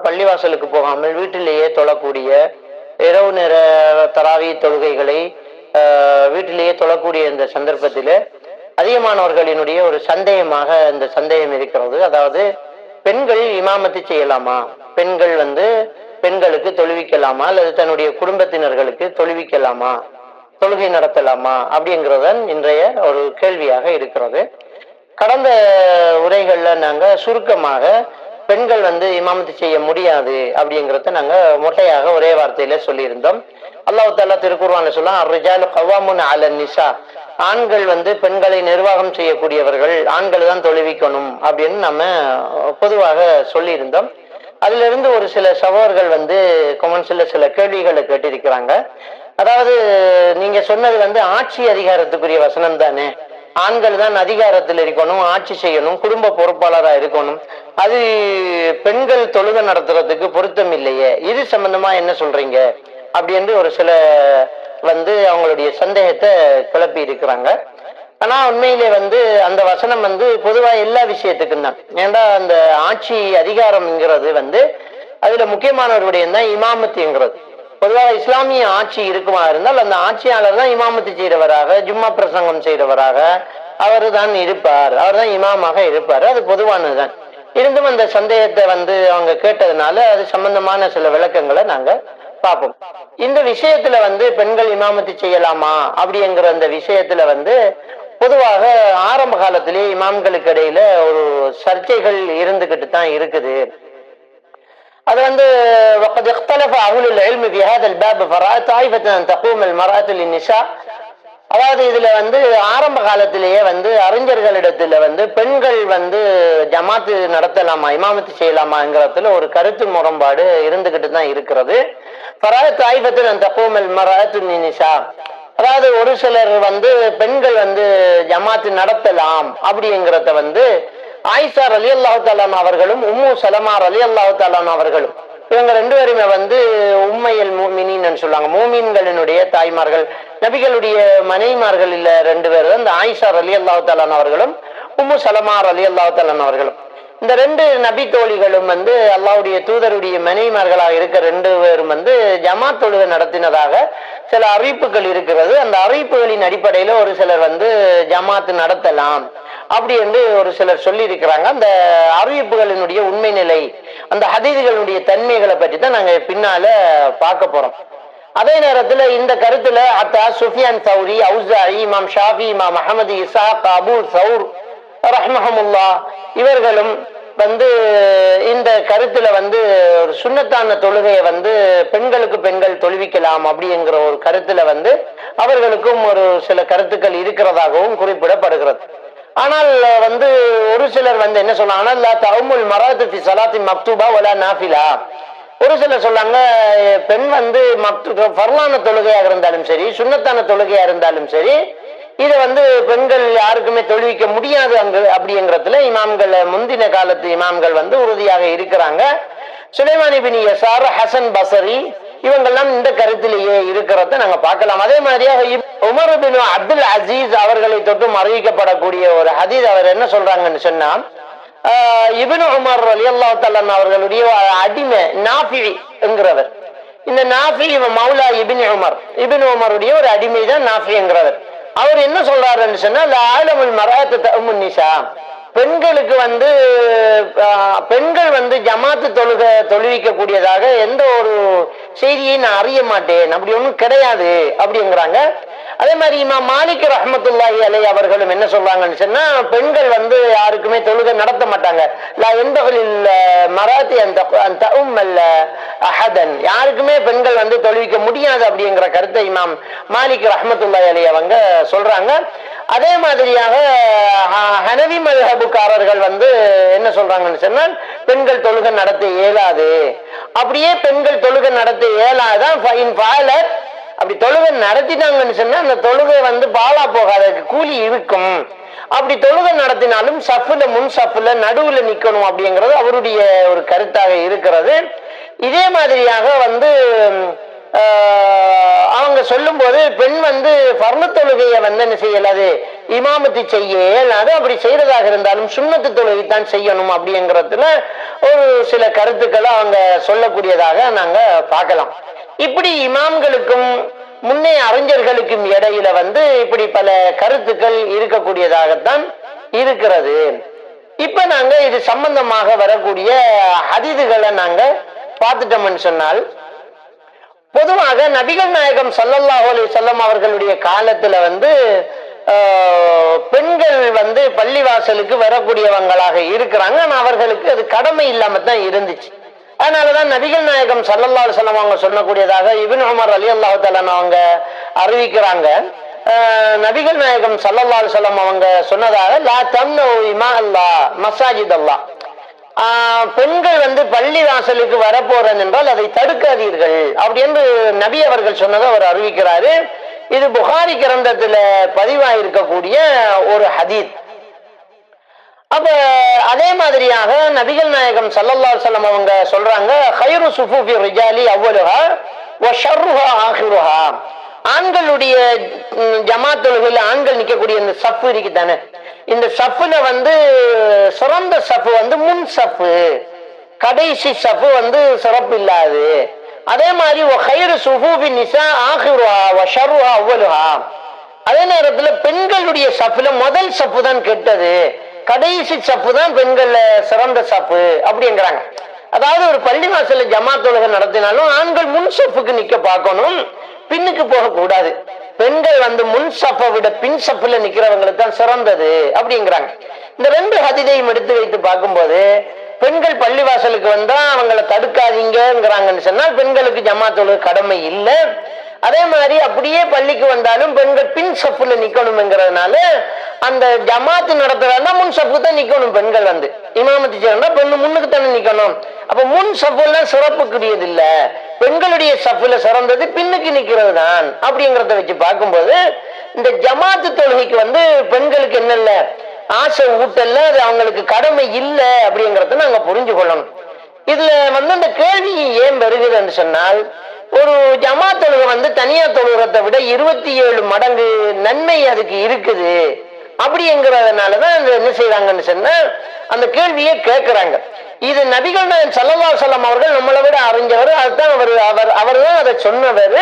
பள்ளிவாசலுக்கு போகாமல் வீட்டிலேயே தொழக்கூடிய இரவு நேர தராவி தொழுகைகளை வீட்டிலேயே தொழக்கூடிய இந்த சந்தர்ப்பத்தில் அதிகமானவர்களினுடைய ஒரு சந்தேகமாக இந்த சந்தேகம் இருக்கிறது. அதாவது பெண்கள் இமாமத்து செய்யலாமா, பெண்கள் பெண்களுக்கு தொழுவிக்கலாமா, அல்லது தன்னுடைய குடும்பத்தினர்களுக்கு தொழுவிக்கலாமா, தொழுகை நடத்தலாமா அப்படிங்கிறதன் இன்றைய ஒரு கேள்வியாக இருக்கிறது. கடந்த உரைகள்ல நாங்க சுருக்கமாக பெண்கள் இமாமத்து செய்ய முடியாது அப்படிங்கிறத நாங்க மொட்டையாக ஒரே வார்த்தையில சொல்லியிருந்தோம். அல்லாஹ் தஆலா திருக்குர்ஆன்ல சொல்லலாம், அர்ரிஜாலு கவ்வாமுன் அலன் நிசா, ஆண்கள் பெண்களை நிர்வாகம் செய்யக்கூடியவர்கள், ஆண்கள் தான் தொழுவிக்கணும் அப்படின்னு நம்ம பொதுவாக சொல்லியிருந்தோம். அதுல இருந்து ஒரு சில சகோதரர்கள் கமெண்ட்ஸ்ல சில கேள்விகளை கேட்டிருக்கிறாங்க. அதாவது நீங்க சொன்னது ஆட்சி அதிகாரத்துக்குரிய வசனம் தானே, ஆண்கள் தான் அதிகாரத்தில் இருக்கணும், ஆட்சி செய்யணும், குடும்ப பொறுப்பாளரா இருக்கணும், அது பெண்கள் தொழுகை நடத்துறதுக்கு பொருத்தம் இல்லையே, இது சம்பந்தமா என்ன சொல்றீங்க அப்படி என்று ஒரு சில அவங்களுடைய சந்தேகத்தை கிளப்பி இருக்கிறாங்க. ஆனா உண்மையிலே அந்த வசனம் பொதுவா எல்லா விஷயத்துக்கும் தான். ஏன்டா அந்த ஆட்சி அதிகாரம்ங்கிறது அதுல முக்கியமானவருடைய தான் இமாமத்துங்கிறது. பொதுவாக இஸ்லாமிய ஆட்சி இருக்குமா இருந்தால் அந்த ஆட்சியாளர் தான் இமாமத்து செய்கிறவராக, ஜும்மா பிரசங்கம் செய்கிறவராக அவர் தான் இருப்பார், அவர் தான் இமாமாக இருப்பார். அது பொதுவானதுதான். இருந்தும் அந்த சந்தேகத்தை அவங்க கேட்டதுனால அது சம்பந்தமான சில விளக்கங்களை நாங்க பார்ப்போம். இந்த விஷயத்துல பெண்கள் இமாமத்து செய்யலாமா அப்படிங்கிற அந்த விஷயத்துல பொதுவாக ஆரம்ப காலத்திலேயே இமாம்களுக்கு இடையில ஒரு சர்ச்சைகள் இருந்துகிட்டு தான் இருக்குது. அது وقد اختلف أهل العلم في هذا الباب فرأت طائفة أن تقوم المرأة للنساء. அதாவது இதுல ஆரம்ப காலத்திலேயே அறிஞர்களிடத்துல பெண்கள் ஜமாத்து நடத்தலாமா, இமாமத்து செய்யலாமாங்கிறதுல ஒரு கருத்து முரண்பாடு இருந்துகிட்டு தான் இருக்கிறது. فرأت طائفة أن تقوم المرأة للنساء, அதாவது ஒரு சிலர் பெண்கள் ஜமாத்து நடத்தலாம் அப்படிங்கிறத ஆயிஷா ரலியல்லாஹு தஆலா அவர்களும் உம்மு சலமா ரலியல்லாஹு தஆலா அவர்களும் இவங்க ரெண்டு பேருமே உம்மையல் மூமினின்னு சொல்லுவாங்க, மூமின்களினுடைய தாய்மார்கள், நபிகளுடைய மனைவிமார்கள் இல்ல ரெண்டு பேர் இந்த ஆயிஷா ரலியல்லாஹு தஆலா அவர்களும் உம்மு சலமா ரலியல்லாஹு தஆலா அவர்களும். இந்த ரெண்டு நபி தோழிகளும் அல்லாஹ்வுடைய தூதருடைய மனைவிமார்களாக இருக்க ரெண்டு பேரும் ஜமாத் தொழுகை நடத்தினதாக சில அறிவிப்புகள் இருக்கிறது. அந்த அறிவிப்புகளின் அடிப்படையில ஒரு சிலர் ஜமாத்து நடத்தலாம் அப்படி என்று ஒரு சிலர் சொல்லி இருக்கிறாங்க. அந்த அறிவிப்புகளினுடைய உண்மை நிலை, அந்த ஹதீஸ்களுடைய தன்மைகளை பற்றி தான் நாங்க பின்னால பார்க்க போறோம். அதே நேரத்துல இந்த கருத்துல அத்தா சுஃபியான் சௌரி, அவுஸாஇ, இமாம் ஷாஃபி, இமாம் அஹ்மது, இஸ்ஹாக், அபூ சௌர் ரஹ்மஹுல்லாஹ் இவர்களும் இந்த கருத்துல ஒரு சுன்னத்தான தொழுகையை பெண்களுக்கு பெண்கள் தொழுவிக்கலாம் அப்படிங்கிற ஒரு கருத்துல அவர்களுக்கும் ஒரு சில கருத்துக்கள் இருக்கிறதாகவும் குறிப்பிடப்படுகிறது. ஆனால் ஒரு சிலர் என்ன சொன்னாங்கன்னா தஅம்முல் மராத்து ஃபி ஸலாத்தி மக்தூபா வலா நாஃபிலா, ஒரு சிலர் சொன்னாங்க பெண் ஃபர்லான தொழுகையாக இருந்தாலும் சரி, சுன்னத்தான தொழுகையா இருந்தாலும் சரி, இதை பெண்கள் யாருக்குமே தொழுவிக்க முடியாது அப்படிங்கிறதுல இமாம்கள், முந்தின காலத்து இமாம்கள் உறுதியாக இருக்கிறாங்க. சுலைமான் இப்னு யஸார், ஹசன் பஸரி இவங்கெல்லாம் இந்த கருத்திலேயே இருக்கிறத நாங்க பார்க்கலாம். அதே மாதிரியாக உமர் பின் அப்துல் அசீஸ் அவர்களை தொட்டும் அறிவிக்கப்படக்கூடிய ஒரு ஹதீஸ், அவர் என்ன சொல்றாங்கன்னு சொன்னா, இப்னு உமர் ரலியல்லாஹு தஆலா அவர்களுடைய அடிமை நாஃபி என்கிறவர், இந்த நாஃபி மௌலா இப்னு உமருடைய ஒரு அடிமை தான் நாஃபி என்கிறவர். அவர் என்ன சொல்றாருன்னு சொன்னா, ஆலமுல் மராத்து தஅம்முன் நிசா, பெண்களுக்கு பெண்கள் ஜமாத்து தொழுவிக்க கூடியதாக எந்த ஒரு செய்தியை நான் அறிய மாட்டேன், அப்படி ஒன்றும் கிடையாது அப்படிங்கிறாங்க. அதே மாதிரி இமாம் மாலிக் ரஹ்மத்துல்லாஹி அலைஹி அவர்களும் என்ன சொல்றாங்கன்னு சொன்னா, பெண்கள் யாருக்குமே தொழுகை நடத்த மாட்டாங்க, லா யன்பகில் மராத்தி அந்த அஹதன், யாருக்குமே பெண்கள் தொழுவிக்க முடியாது அப்படிங்கிற கருத்தை இமாம் மாலிக் ரஹ்மத்துல்லாஹி அலைஹி அவங்க சொல்றாங்க. அதே மாதிரியாக ஹனவி மذஹபுக்காரர்கள் என்ன சொல்றாங்கன்னு சொன்னால், பெண்கள் தொழுகை நடத்த இயலாது, அப்படியே பெண்கள் தொழுகை நடத்த இயலாதான் அப்படி தொழுகை நடத்திட்டாங்கன்னு சொன்னா அந்த தொழுகை பாலா போகாத கூலி இருக்கும், அப்படி தொழுகை நடத்தினாலும் சஃப்ல முன் சஃப்ல நடுவுல நிக்கணும் அப்படிங்கிறது அவருடைய ஒரு கருத்தாக இருக்கிறது. இதே மாதிரியாக அவங்க சொல்லும் போது பெண் ஃபர்லு தொழுகையை என்ன செய்யலாது, இமாமத்து செய்ய இயலாது, அப்படி செய்யறதாக இருந்தாலும் சுன்னத்து தொழுகை தான் செய்யணும் அப்படிங்கிறதுல ஒரு சில கருத்துக்களை அவங்க சொல்லக்கூடியதாக நாங்க பார்க்கலாம். இப்படி இமாம்களுக்கும் முன்னே அறிஞர்களுக்கும் இடையில இப்படி பல கருத்துக்கள் இருக்கக்கூடியதாகத்தான் இருக்கிறது. இப்ப நாங்க இது சம்பந்தமாக வரக்கூடிய ஹதீதுகளை நாங்க பார்த்துட்டோம்னு சொன்னால், பொதுவாக நபிகள் நாயகம் ஸல்லல்லாஹு அலைஹி வஸல்லம் அவர்களுடைய காலத்துல பெண்கள் பள்ளிவாசலுக்கு வரக்கூடியவங்களாக இருக்கிறாங்க. ஆனா அவர்களுக்கு அது கடமை இல்லாம தான் இருந்துச்சு. அதனாலதான் நபிகள் நாயகம் ஸல்லல்லாஹு அலைஹி வஸல்லம் அவங்க சொல்லக்கூடியதாக இப்னு உமர் ரலியல்லாஹு தஆலா அவங்க அறிவிக்கிறாங்க. நபிகள் நாயகம் ஸல்லல்லாஹு அலைஹி வஸல்லம் அவங்க சொன்னதாக, லா தம்னு இமா அல்லாஹ் மசாஜித் அல்லாஹ், பெண்கள் பள்ளிவாசலுக்கு வரப்போறேன் என்றால் அதை தடுக்காதீர்கள் அப்படி என்று நபி அவர்கள் சொன்னதை அவர் அறிவிக்கிறாரு. இது புகாரி கிரந்தத்துல பதிவாயிருக்கக்கூடிய ஒரு ஹதீத். அப்ப அதே மாதிரியாக நபிகள் நாயகம் ஸல்லல்லாஹு அலைஹி வஸல்லம் அவங்க சொல்றாங்க, கைரு சுஃபூஃபி ரிஜாலி அவ்வலுஹா வ ஷர்ருஹா ஆகிருஹா, ஆண்களுடைய ஜமாத் தொழுகையில் ஆண்கள் நிற்கக்கூடிய இந்த சஃப் இருக்கு தானே, இந்த சஃப்ல சிறந்த சஃப் முன் சஃப், கடைசி சஃப் சிறப்பு இல்லாது. அதே மாதிரி கைரு சுஃபூஃபி நிசா ஆகிருஹா வ ஷர்ருஹா அவ்வலுஹா, அதே நேரத்துல பெண்களுடைய சஃப்ல முதல் சஃப் தான் கெட்டது, கடைசி சப்பு தான் பெண்கள் சிறந்த சப்பு அப்படிங்கிறாங்க. அதாவது ஒரு பள்ளி வாசல்ல ஜமாத் தொழுகை நடத்தினாலும் ஆண்கள் முன் சப்புக்கு நிக்க பார்க்கணும், பின்னுக்கு போக கூடாது. பெண்கள் முன் சப்பை விட பின் சப்புல நிக்கிறவங்களுக்கு தான் சிறந்தது அப்படிங்கிறாங்க. இந்த ரெண்டு ஹதீதையும் எடுத்து வைத்து பார்க்கும்போது, பெண்கள் பள்ளிவாசலுக்கு வந்தா அவங்களை தடுக்காதீங்கிறாங்கன்னு சொன்னால் பெண்களுக்கு ஜமாத் தொழுகை கடமை இல்லை. அதே மாதிரி அப்படியே பள்ளிக்கு வந்தாலும் பெண்கள் பின் சப்புல நிக்கணும்ங்கிறதுனால அந்த ஜமாத்து நடத்துறா முன் சப்பு தான் நிக்கணும். பெண்கள் இமாமத்து செய்யறா பெண்ணு முன்னுக்கு தானே நிக்கணும். அப்ப முன் சப்புல சிறப்புக்குரியது இல்ல, பெண்களுடைய சப்புல சிறந்தது பின்னுக்கு நிக்கிறது தான் அப்படிங்கிறத வச்சு பார்க்கும்போது, இந்த ஜமாத்து தொழுகைக்கு பெண்களுக்கு என்ன இல்ல ஆசை ஊட்டல்ல, அது அவங்களுக்கு கடமை இல்லை அப்படிங்கறத நாங்க புரிஞ்சு கொள்ளணும். இதுல இந்த கேள்வி ஏன் வருகிறதுன்னு சொன்னால், ஒரு ஜமாத் தொழுகை தனியா தொழுகிறதை விட 27 மடங்கு நன்மை அதுக்கு இருக்குது அப்படிங்கிறதுனாலதான் என்ன செய்யறாங்கன்னு சொன்னா அந்த கேள்வியை கேட்கிறாங்க. இது நபிகள் நாயகம் ஸல்லல்லாஹு அலைஹி வஸல்லம் அவர்கள் நம்மளை விட அறிஞ்சவர், அதுதான் அவர் தான் அதை சொன்னவர்.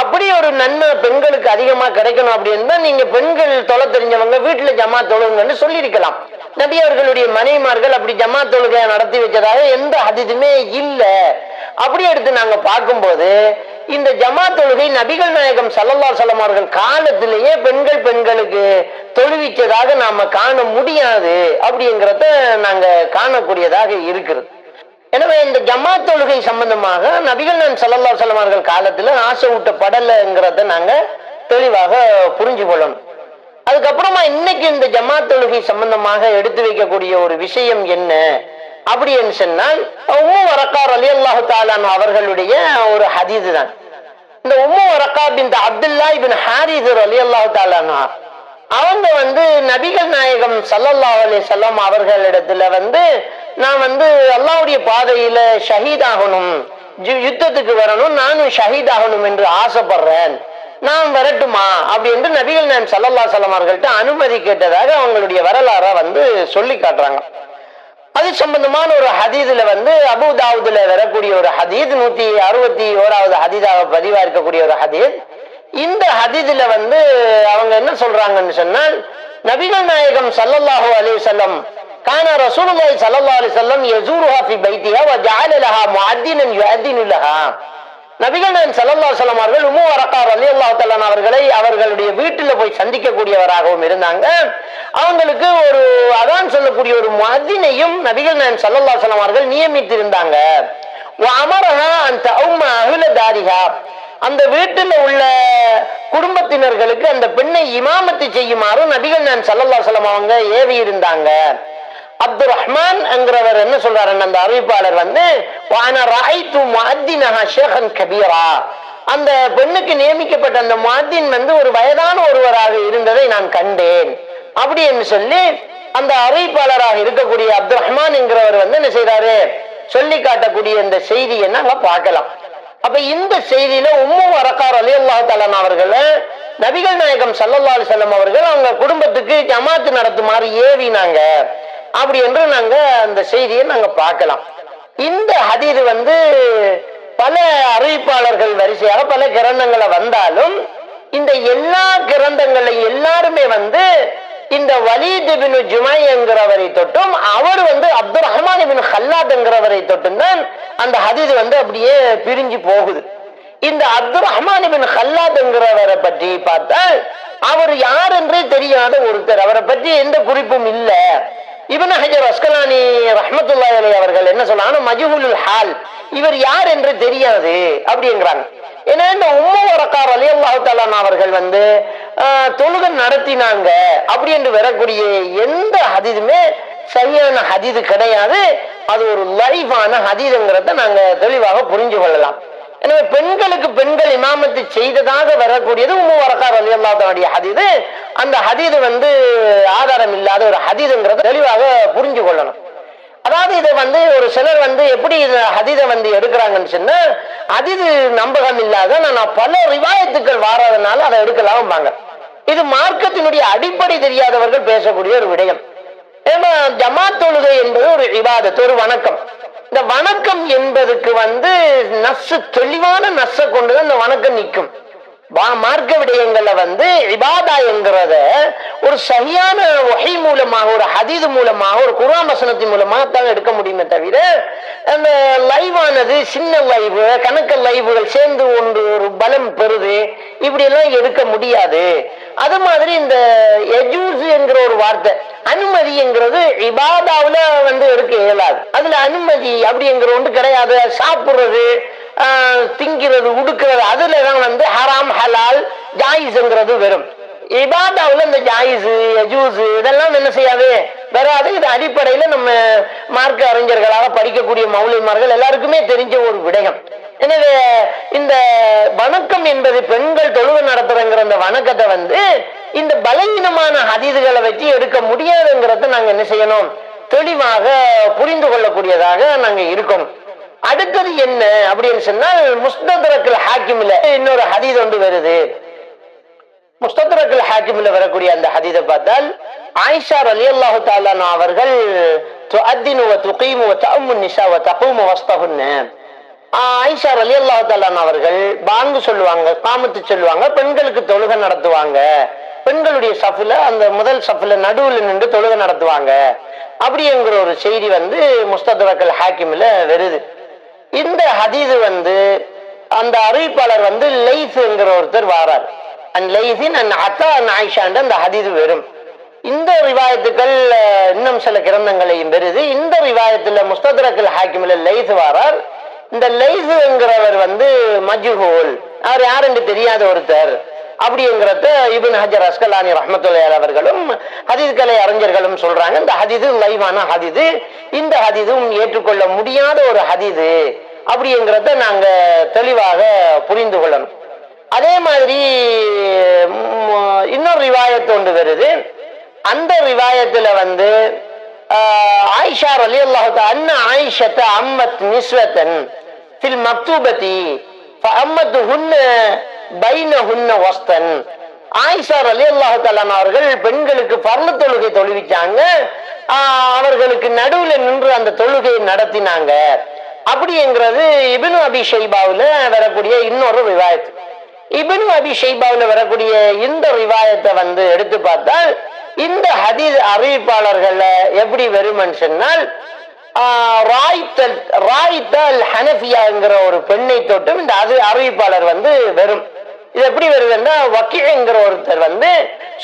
அப்படி ஒரு நன்மை பெண்களுக்கு அதிகமா கிடைக்கணும் அப்படின்னு நீங்க பெண்கள் தொலை தெரிஞ்சவங்க வீட்டுல ஜமாத் தொழுங்கன்னு சொல்லியிருக்கலாம். நபி அவர்களுடைய மனைவிமார்கள் அப்படி ஜமாத் தொழுகையை நடத்தி வச்சதாக எந்த ஹதீஸுமே இல்லை. அப்படி எடுத்து நாங்க பார்க்கும்போது, இந்த ஜமாத் தொழுகை நபிகள் நாயகம் ஸல்லல்லாஹு அலைஹி வஸல்லம் அவர்கள் காலத்திலேயே பெண்களுக்கு தொழுவிச்சதாக நாம காண முடியாது அப்படிங்கிறத நாங்க காணக்கூடியதாக இருக்கிறது. எனவே இந்த ஜமாத் தொழுகை சம்பந்தமாக நபிகள் நாயகம் ஸல்லல்லாஹு அலைஹி வஸல்லம் அவர்கள் காலத்துல ஆசை ஊட்டப்படலைங்கிறத நாங்க தெளிவாக புரிஞ்சு கொள்ளணும். அதுக்கப்புறமா இன்னைக்கு இந்த ஜமாத் தொழுகை சம்பந்தமாக எடுத்து வைக்கக்கூடிய ஒரு விஷயம் என்ன அப்படின்னு சொன்னால், உம்மு வரக்கா ரலியல்லாஹு தஆலா அவர்களுடைய ஒரு ஹதீஸ் தான். இந்த உம்மு வரக்கா பின்த் அப்துல்லா இப்னு ஹாரிஸ் ரலியல்லாஹு தஆலா அவங்க நபிகள் நாயகம் ஸல்லல்லாஹு அலைஹி வஸல்லம் அவர்களிடத்துல நான் அல்லாஹ்வுடைய பாதையில ஷஹீத் ஆகணும், யுத்தத்துக்கு வரணும், நானும் ஷஹீத் ஆகணும் என்று ஆசைப்படுறேன், நான் வரட்டுமா அப்படி என்று நபிகள் நாயகம் ஸல்லல்லாஹு அலைஹி வஸல்லம் அவர்கள்ட்ட அனுமதி கேட்டதாக அவங்களுடைய வரலாற சொல்லி காட்டுறாங்க. அது சம்பந்தமான ஒரு ஹதீதுல அபூ தாவூதுல வரக்கூடிய ஒரு ஹதீத், 161வது ஹதீதாக பதிவா இருக்கக்கூடிய ஒரு ஹதீத். இந்த ஹதீதுல அவங்க என்ன சொல்றாங்கன்னு சொன்னால், நபிகள் நாயகம் ஸல்லல்லாஹு அலைஹி வஸல்லம் கான ரசூலுல்லாஹி ஸல்லல்லாஹு அலைஹி வஸல்லம் யஸூருஹா ஃபீ பைத்திஹா வ ஜஅல லஹா முஅத்தினன் யுஅத்தினு லஹா. நபிகள் நாயகம் ஸல்லல்லாஹு அலைஹி வஸல்லம் அவர்கள் உம்மு வரக்கா ரலியல்லாஹு தஆலா அவர்களை அவர்களுடைய வீட்டுல போய் சந்திக்கக்கூடியவராகவும் இருந்தாங்க. அவங்களுக்கு ஒரு அதான் சொல்லக்கூடிய ஒரு முஅத்தினையும் நபிகள் நாயகம் ஸல்லல்லாஹு அலைஹி வஸல்லம் அவர்கள் நியமித்திருந்தாங்க. வ அமரஹா அன் தஉம்ம அஹ்ல தாரிஹா, அந்த வீட்டுல உள்ள குடும்பத்தினர்களுக்கு அந்த பெண்ணை இமாமத்து செய்யுமாறு நபிகள் நாயகம் ஸல்லல்லாஹு அலைஹி வஸல்லம் அவங்க ஏவி இருந்தாங்க. அப்துர் ரஹ்மான் என்கிறவர் என்ன சொல்றாரு, அந்த அறிவிப்பாளர் அந்த பெண்ணுக்கு நியமிக்கப்பட்ட அந்த முஅத்தின் ஒரு வயதான ஒருவராக இருந்ததை நான் கண்டேன் அப்படி என்று சொல்லி அந்த அறிவிப்பாளராக இருக்கக்கூடிய அப்துர் ரஹ்மான் என்கிறவர் என்ன செய்யறாரு சொல்லி காட்டக்கூடிய இந்த செய்தியை நாங்க பார்க்கலாம். அப்ப இந்த செய்தியில உம்மு வரக்கா ரலியல்லாஹு தஆலா அவர்கள் நபிகள் நாயகம் ஸல்லல்லாஹு அலைஹி வஸல்லம் அவர்கள் அவங்க குடும்பத்துக்கு ஜமாத் நடத்துமாறு ஏவினாங்க. அப்படி என்று நாங்க அந்த செய்தியை நாங்க பார்க்கலாம். இந்த ஹதீது பல அறிவிப்பாளர்கள் வரிசையாக பல கிரந்தங்களை வந்தாலும் இந்த எல்லா கிரந்தங்களையும் எல்லாருமே இந்த வலீத் இப்னு ஜுமை என்கிறவரை தொட்டும் அவர் அப்துல் ரஹ்மான் இப்னு ஹல்லாத் என்கிறவரை தொட்டும் தான் அந்த ஹதீது அப்படியே பிரிஞ்சு போகுது. இந்த அப்துல் ரஹ்மான் இப்னு ஹல்லாத் என்கிறவரை பற்றி பார்த்தால் அவர் யார் என்றே தெரியாத ஒருத்தர், அவரை பற்றி எந்த குறிப்பும் இல்லை. இப்னு ஹஜர் அஸ்கலானி ரஹ்மத்துல்லாஹி அலைஹி அவர்கள் என்ன சொல்றாங்க, மஜ்ஹூலுல் ஹால், இவர் யார் என்று தெரியாது அப்படிங்கிறாங்க. ஏன்னா இந்த உம்மு வரக்கா ரலியல்லாஹு தஆலா அவர்கள் தொழுகை நடத்தினாங்க அப்படி என்று வரக்கூடிய எந்த ஹதீதுமே சரியான ஹதீது கிடையாது. அது ஒரு லைஃபான ஹதீதுங்கிறத நாங்க தெளிவாக புரிஞ்சு கொள்ளலாம். எனவே பெண்களுக்கு பெண்கள் இமாமத்து செய்ததாக வரக்கூடியது உம்மு வரக்கா ரலியல்லாஹு தஆலா ஹதீது. அந்த ஹதீது ஆதாரம் இல்லாத ஒரு ஹதீதுங்கிறத தெளிவாக புரிஞ்சு கொள்ளணும். அதாவது இதை ஒரு சிலர் எப்படி ஹதீதை எடுக்கிறாங்கன்னு சொன்னா, ஹதீது நம்பகம் இல்லாத நான் பல ரிவாயத்துக்கள் வாராதனால அதை எடுக்கலாம்பாங்க. இது மார்க்கத்தினுடைய அடிப்படை தெரியாதவர்கள் பேசக்கூடிய ஒரு விடயம். ஏன்னா ஜமாத் தொழுகை என்பது ஒரு இபாதத், ஒரு வணக்கம். இந்த வணக்கம் என்பதுக்கு நஸ்ஸு, தெளிவான நஸ்ஸை கொண்டுதான் இந்த வணக்கம் நிற்கும். மார்க்க விடயங்கள்ல இபாதா என்கிறத ஒரு சரியான வஹி மூலமாக, ஒரு ஹதீது மூலமாக, ஒரு குர்ஆன் வசனத்தின் மூலமாக தான் எடுக்க முடியுமே தவிர அந்த லைவானது சின்ன லைவு கணக்க லைவுகள் சேர்ந்து ஒரு பலம் பெறுது இப்படி எல்லாம் எடுக்க முடியாது. அது மாதிரி இந்த யஜூஸ் என்கிற ஒரு வார்த்தை, அனுமதி என்கிறது இபாதாவுல எடுக்க இயலாது. அதுல அனுமதி அப்படிங்கிற ஒன்று கிடையாது. சாப்பிடுறது, திங்கிறது, உடுக்கிறது, அதுலதான் ஹராம் ஹலால் ஜாயிஸ்ங்கிறது வரும். இபாதாவுல இந்த ஜாயிஸ் யஜூஸ் இதெல்லாம் என்ன செய்யாது, வராது. இது அடிப்படையில நம்ம மார்க்க அறிஞர்களாக படிக்கக்கூடிய மௌலிமார்கள் எல்லாருக்குமே தெரிஞ்ச ஒரு விடயம். எனவே இந்த வணக்கம் என்பது பெண்கள் தொழுகை நடத்துறங்கிற அந்த வணக்கத்தை இந்த பலவீனமான ஹதீதுகளை வச்சு எடுக்க முடியாதுங்கிறத நாங்க என்ன செய்யணும், தெளிவாக புரிந்து கொள்ளக்கூடியதாக நாங்க இருக்கணும். அடுத்தது என்ன அப்படின்னு சொன்னால், முஸ்தத்ரக்குல் ஹாக்கிம்ல இன்னொரு ஹதீஸ் வருது. முஸ்தத்ரக்குல் ஹாக்கிம்ல வரக்கூடிய அந்த ஹதீஸை பார்த்தால், ஆயிஷா ரலியல்லாஹு தஆலா அவர்கள் துஅத்தினு வ துகீமு வ தஅம்மு நிஸா வ தகூமு வஸ்தஹுன்ன, ஆயிஷா ரலியல்லாஹு தஆலா அவர்கள் பாங்கு சொல்லுவாங்க, காமத்து சொல்லுவாங்க, பெண்களுக்கு தொழுகை நடத்துவாங்க, பெண்களுடைய சஃப்ல அந்த முதல் சஃப்ல நடுவில் நின்று தொழுகை நடத்துவாங்க அப்படிங்கிற ஒரு செய்தி முஸ்தத்ரக்குல் ஹாக்கிம்ல வருது. இந்த ஹதீது அந்த அறிவிப்பாளர் லைஸ் என்கிற ஒருத்தர் வாரார். அந்த ஹதீது வரும். இந்த ரிவாயத்துக்கள் இன்னும் சில கிரந்தங்களையும் வருது. இந்த ரிவாயத்துல முஸ்தத்ரக்குல் ஹாக்கிம்ல லைஸ் வாரார். இந்த லைஸ் என்கிறவர் மஜ்ஹூல், அவர் யார் என்று தெரியாத ஒருத்தர் அப்படிங்கிறத இப்னு ஹஜர் அஸ்கலானி ரஹ்மத்துல்லாஹி அலைஹி அவர்களும் ஹதீஸ் கலை அறிஞர்களும் சொல்றாங்க. இந்த ஹதீது லைவான ஹதீது, இந்த ஹதீதும் ஏற்றுக்கொள்ள முடியாத ஒரு ஹதீது அப்படிங்கிறத நாங்க தெளிவாக புரிந்து கொள்ளணும். அதே மாதிரி இன்னொரு ரிவாயத்து ஒன்று வருது. அந்த ரிவாயத்துல ஆயிஷா ரலியல்லாஹு தஆலா அன்ன ஆயிஷத அம்மத் நிஸ்வதன் ஃபில் மக்தூபதி ஃபஅம்மத்துஹுன்ன பைனஹுன்ன வஸ்தன், ஆயிஷா ரலியல்லாஹு தஆலா அவர்கள் பெண்களுக்கு ஃபர்ளு தொழுகை தொழுவிச்சாங்க, அவர்களுக்கு நடுவுல நின்று அந்த தொழுகையை நடத்தினாங்க அப்படிங்கிறது இப்னு அபி ஷைபாவுல வரக்கூடிய இன்னொரு ரிவாயத். இப்னு அபி ஷைபாவுல வரக்கூடிய இந்த ரிவாயத்தை எடுத்து பார்த்தால், இந்த ஹதீஸ் அறிவிப்பாளர்கள் எப்படி வரும்னு சொன்னால், ஹனஃபியாங்கிற ஒரு பெண்ணை தொட்டும் இந்த அறிவிப்பாளர் வரும். இது எப்படி வருதுன்னா, வக்கீங்கிற ஒருத்தர்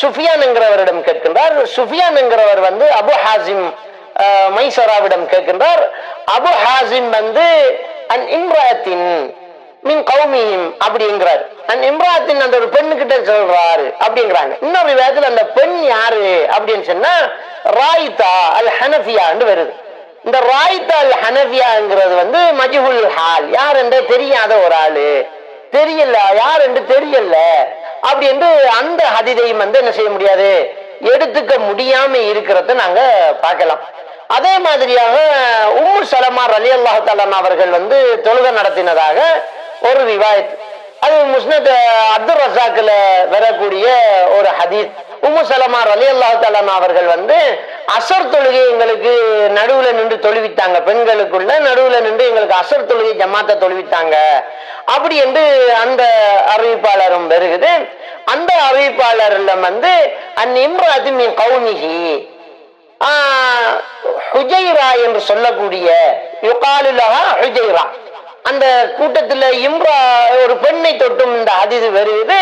சுஃபியான் என்கிறவரிடம் கேட்கின்றார். சுஃபியான் என்கிறவர் அபு ஹாசிம் மைசராவிடம் கேட்கின்றார். அபு ஹாசிம் அன் இம்ராத்தின் மின் கௌமிஹிம் அப்படிங்கிறார். அன் இம்ராத்தின் அந்த ஒரு பெண்ணு கிட்ட சொல்றாரு அப்படிங்கிறாங்க. இன்னொரு விதத்துல அந்த பெண் யாரு அப்படின்னு சொன்னா ராயிதா அல் ஹனஃபியான்னு வருது. இந்த ராயிதா அல் ஹனஃபியாங்கிறது மஜ்ஹூல் ஹால், யார் என்றே தெரியாத ஒரு ஆளு, தெரியல யார் என்று தெரியல அப்படி என்று அந்த ஹதீதையும் என்ன செய்ய முடியாது, எடுத்துக்க முடியாம இருக்கிறத நாங்க பார்க்கலாம். அதே மாதிரியாக உம்மு சலமா ரலியல்லாஹு தஆலா அவர்கள் தொழுகை நடத்தினதாக ஒரு ரிவாயத். அது முஸ்னத் அப்துர் ரஸாக்ல வரக்கூடிய ஒரு ஹதீஸ். உம்மு சலமா ரலியல்லாஹு தஆலா அவர்கள் அசர் தொழுகை எங்களுக்கு நடுவுல நின்று தொழுவித்தாங்க, பெண்களுக்குள்ள நடுவுல நின்று எங்களுக்கு அசர் தொழுகை ஜமாத்தை தொழுவித்தாங்க அப்படி என்று அந்த அறிவிப்பாளரும் வருகுது. அந்த அறிவிப்பாளர்ல வந்து அந்நிம்ராது மின் கௌமிஹி ஹுஜைரா என்று சொல்லக்கூடிய யுகாலு லஹா ஹுஜைரா, அந்த கூட்டத்துல இம்ரா ஒரு பெண்ணை தொட்டும் இந்த ஹதீஸ் வருது.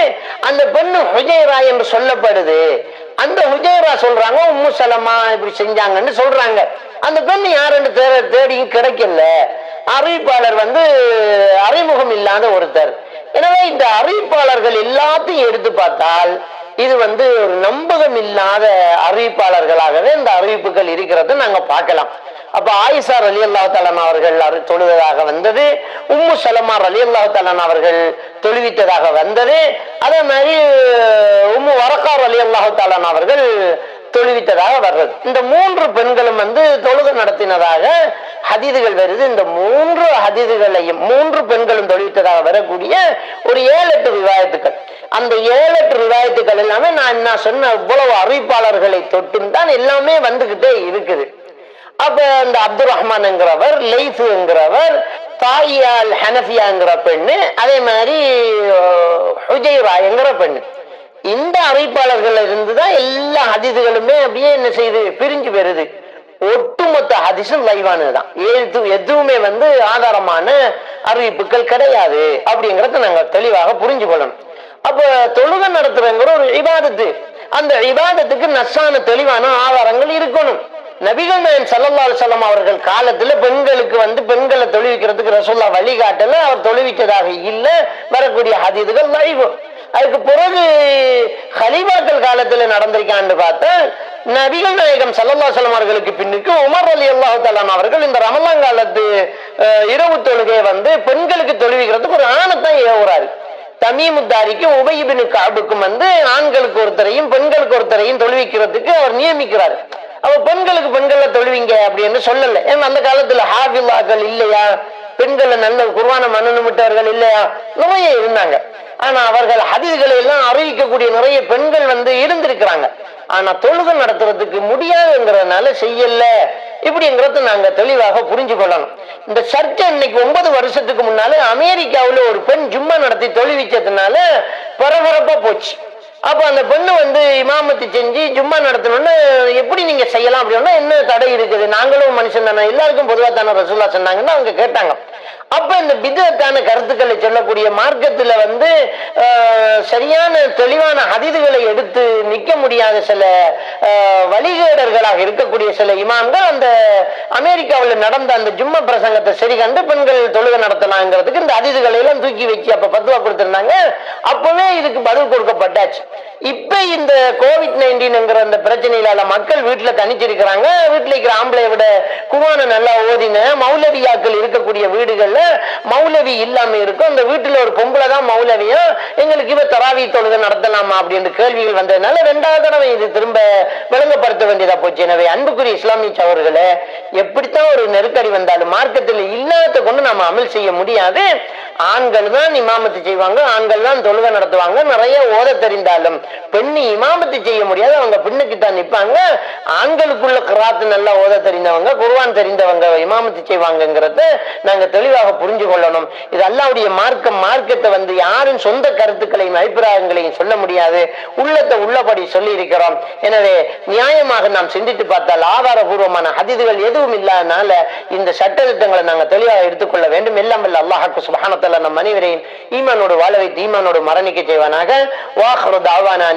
அந்த பெண்ணு ஹுஜைரா என்று சொல்லப்படுது. அந்த ஹுஜைரா சொல்றாங்க உம்மு சலமா இப்படி செஞ்சாங்கன்னு சொல்றாங்க. அந்த பெண் யாருன்னு தேடியும் கிடைக்கல. அறிவிப்பாளர் வந்து அறிமுகம் இல்லாத ஒருத்தர். எனவே இந்த அறிவிப்பாளர்கள் எல்லாத்தையும் எடுத்து பார்த்தால் இது வந்து ஒரு நம்பகம் இல்லாத அறிவிப்பாளர்களாகவே இந்த அறிவிப்புகள் இருக்கிறத நாங்க பார்க்கலாம். அப்ப ஆயிஷா ரலியல்லாஹு தஆலா அவர்கள் தொழுவதாக வந்தது, உம்மு சலமா ரலியல்லாஹு தஆலா அவர்கள் தொழுவித்ததாக வந்தது, அதே மாதிரி உம்மு வரக்கா ரலியல்லாஹு தஆலா அவர்கள் தொழுவித்ததாக வர்றது. இந்த மூன்று பெண்களும் வந்து தொழுகை நடத்தினதாக ஹதீதுகள் வருது. இந்த மூன்று ஹதீதுகளையும் மூன்று பெண்களும் தொழுவித்ததாக வரக்கூடிய ஒரு 7-8 ரிவாயத்துக்கள். அந்த 7-8 ரிவாயத்துக்கள் எல்லாமே நான் என்ன சொன்ன இவ்வளவு அறிவிப்பாளர்களை தொட்டும் தான் எல்லாமே வந்துகிட்டே இருக்குது. அப்ப இந்த அப்துல் ரஹ்மான் என்கிறவர், லைஃப் என்கிறவர், தாயால் ஹனஃபியாங்கிற பெண்ணு, அதே மாதிரி ஹுஜைரா என்கிற பெண்ணு, இந்த அறிவிப்பாளர்கள் இருந்துதான் எல்லா ஹதீதுகளுமே அப்படியே என்ன செய்யுது பிரிஞ்சு வருது. ஒட்டுமொத்த ஹதீஸும் லைவானதுதான், எதுவுமே வந்து ஆதாரமான அறிவிப்புகள் கிடையாது அப்படிங்கறத நாங்க தெளிவாக புரிஞ்சு கொள்ளணும். அப்ப தொழுகை நடத்துறங்கிற ஒரு இபாதத்து, அந்த இபாதத்துக்கு நஸ்ஸான தெளிவான ஆதாரங்கள் இருக்கணும். நபிகள் நாயகம் ஸல்லல்லாஹு அலைஹி வஸல்லம் அவர்கள் காலத்துல பெண்களுக்கு வந்து பெண்களை தொழுவிக்கிறதுக்கு ரசூலுல்லாஹ் வழிகாட்டல, அவர் தொழுவித்ததாக இல்ல வரக்கூடிய ஹதீதுகள் லைவ். அதுக்கு பிறகு ஹலீஃபாக்கள் காலத்துல நடந்திருக்கான்னு பார்த்தா நபிகள் நாயகம் ஸல்லல்லாஹு அலைஹி வஸல்லம் அவர்களுக்கு பின்னுக்கு உமர் ரலியல்லாஹு தஆலா அவர்கள் இந்த ரமலான் காலத்து இரவு தொழுகை வந்து பெண்களுக்கு தொழுவிக்கிறதுக்கு ஒரு ஆணைத்தான் ஏவுறாரு. தமீமுத்தாரிக்கும் உபய் இப்னு கஅபுக்கும் வந்து ஆண்களுக்கு ஒருத்தரையும் பெண்களுக்கு ஒருத்தரையும் தொழுவிக்கிறதுக்கு அவர் நியமிக்கிறார். அவ பெண்களுக்கு பெண்களை தொழுவிங்க அப்படின்னு சொல்லல. ஏன்னா அந்த காலத்துல ஹாஃபிலாக்கள் இல்லையா, பெண்களை நல்ல குர்ஆன மனநமிட்டவர்கள் இல்லையா, நிறைய இருந்தாங்க. ஆனா அவர்கள் ஹதீஸ்களை எல்லாம் அறிவிக்கக்கூடிய நிறைய பெண்கள் வந்து இருந்திருக்கிறாங்க. ஆனா தொழுகை நடத்துறதுக்கு முடியாதுங்கிறதுனால செய்யல இப்படிங்கிறத நாங்க தெளிவாக புரிஞ்சு கொள்ளணும். இந்த சர்ச்சை இன்னைக்கு 9 வருஷத்துக்கு முன்னால அமெரிக்காவில் ஒரு பெண் ஜும்மா நடத்தி தொழுவிச்சதுனால பரபரப்பா போச்சு. அப்ப அந்த பெண்ணு வந்து இமாமத்து செஞ்சு ஜும்மா நடத்தணும்னு எப்படி நீங்க செய்யலாம் அப்படின்னா என்ன தடை இருக்குது, நாங்களும் மனுஷன் தானே, எல்லாருக்கும் பொதுவா தானே ரசூலுல்லாஹ் சொன்னாங்கன்னு அவங்க கேட்டாங்க. அப்ப இந்த பிதத்தான கருத்துக்களை சொல்லக்கூடிய மார்க்கத்துல வந்து சரியான தெளிவான ஹதீதுகளை எடுத்து நிக்க முடியாத சில வழிகேடர்களாக இருக்கக்கூடிய சில இமாம்கள் அந்த அமெரிக்காவில் நடந்த அந்த ஜும்மா பிரசங்கத்தை சரி கண்டு பெண்கள் தொழுகை நடத்தலாங்கிறதுக்கு இந்த ஹதீதுகளை எல்லாம் தூக்கி வச்சு அப்ப பத்துவா கொடுத்திருந்தாங்க. அப்பவே இதுக்கு பதில் கொடுக்கப்பட்டாச்சு. இப்ப இந்த COVID-19 அந்த பிரச்சனையில மக்கள் வீட்டுல தனிச்சிருக்கிறாங்க. வீட்டுல இருக்கிற ஆம்பளைய விட குர்ஆனை நல்லா ஓதின மௌலவியாக்கள் இருக்கக்கூடிய வீடுகள்ல மௌலவி இல்லாம இருக்கும். அந்த வீட்டுல ஒரு பொம்பளை தான் மௌலவியா, எங்களுக்கு இவ தராவி தொழுகை நடத்தலாமா அப்படின்னு கேள்விகள் வந்ததுனால 2வது தடவை இது திரும்ப விளங்கப்படுத்த வேண்டியதா போச்சு. எனவே அன்புக்குரிய இஸ்லாமிய சகோதரர்களே, எப்படித்தான் ஒரு நெருக்கடி வந்தாலும் மார்க்கத்தில் இல்லாத கொண்டு நாம அமல் செய்ய முடியாது. ஆண்கள் தான் இமாமத்து செய்வாங்க, ஆண்கள் தான் தொழுகை நடத்துவாங்க. நிறைய ஓத தெரிந்தாலும் பெண்ணு இமாமத்து செய்ய முடியாது, அவங்க பெண்ணுக்கு தான் நிற்பாங்க. ஆண்களுக்குள்ள கிராத்து நல்லா ஓத தெரிந்தவங்க, குர்ஆன் தெரிந்தவங்க இமாமத்து செய்வாங்கிறத நாங்க தெளிவாக புரிஞ்சு கொள்ளணும். இது அல்லாஹ்வுடைய மார்க்கம். மார்க்கத்தை வந்து யாரும் சொந்த கருத்துக்களையும் அபிப்பிராயங்களையும் சொல்ல முடியாது, உள்ளத்தை உள்ளபடி சொல்லி இருக்கிறோம். எனவே நியாயமாக நாம் சிந்தித்து பார்த்தால் ஆதாரபூர்வமான ஹதீதுகள் எதுவும் இல்லாதனால இந்த சட்ட திட்டங்களை நாங்கள் தெளிவாக எடுத்துக்கொள்ள வேண்டும். எல்லாம் வல்ல அல்லாஹ்வுக்கு சுப்ஹானஹு வ தஆலா நம் அனைவரையும் ஈமானோடு வாழ வைத்து ஈமானோடு மரணிக்க செய்வானாக. வாஹிரு தஅவானா